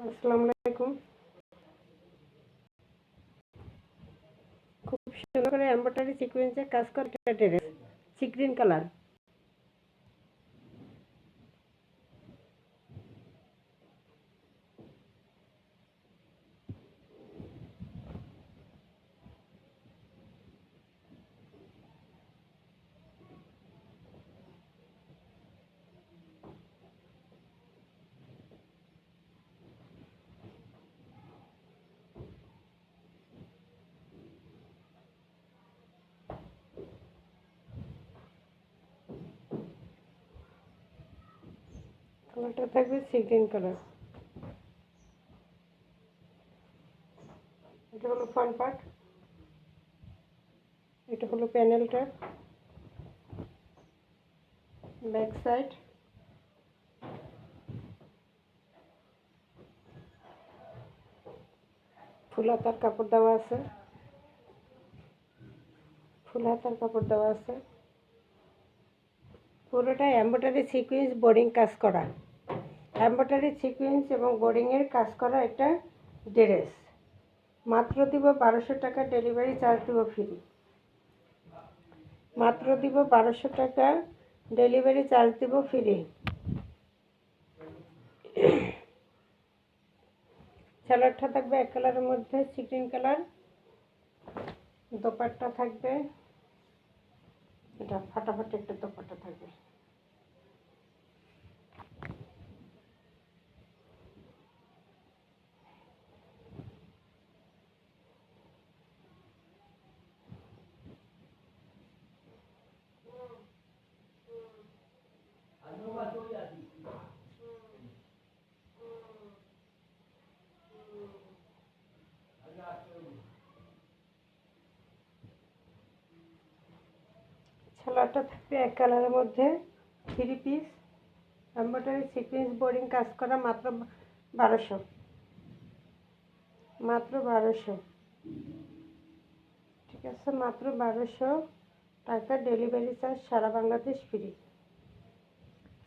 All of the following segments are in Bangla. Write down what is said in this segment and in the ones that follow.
আসসালামু আলাইকুম। খুব সুন্দর করে এমব্রয়ডারি সিকোয়েন্সের কাজ করা একটা ড্রেস, সি গ্রিন কালার। কালারটা থাকবে সি গ্রিন কালার। এটা হলো ফ্রন্ট পার্ট, এটা হলো প্যানেলটা, ব্যাক সাইড। ফুল হাতার কাপড় দেওয়া আছে, ফুল হাতার কাপড় দেওয়া আছে। পুরোটা এমব্রয়ডারি সিকোয়েন্স বোর্ডিং কাজ করা, এমব্রয়ডারি সিকোয়েন্স এবং বোর্ডিংয়ের কাজ করা এটা ড্রেস। মাত্র দিব 1200 টাকা, ডেলিভারি চার্জ দিব ফ্রি। মাত্র দিব 1200 টাকা, ডেলিভারি চার্জ দিব ফ্রি। সালোয়ারটা থাকবে এক কালারের মধ্যে, সি গ্রিন কালার। দোপাট্টা থাকবে এটা ফাটাফাটি একটা দোপাট্টা থাকবে। সালোয়ারটা থাকবে এক কালারের মধ্যে, 3 পিস, এমব্রয়ডারি সিকোয়েন্স বোর্ডিং কাজ করা। মাত্র 1200, মাত্র 1200। ঠিক আছে, মাত্র 1200 টাকা, ডেলিভারি চার্জ সারা Bangladesh free.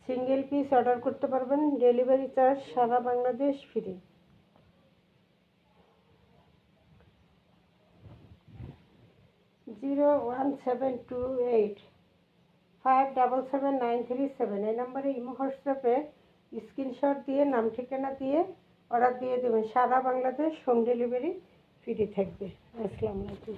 Single piece order করতে পারবেন, ডেলিভারি চার্জ সারা বাংলাদেশ ফ্রি। 01728577937 এই নম্বরে ইমো হোয়াটসঅ্যাপে স্ক্রিনশট দিয়ে নাম ঠিকানা দিয়ে অর্ডার দিয়ে দেবেন। সারা বাংলাদেশ হোম ডেলিভারি ফ্রি থাকবে। আসসালামু আলাইকুম।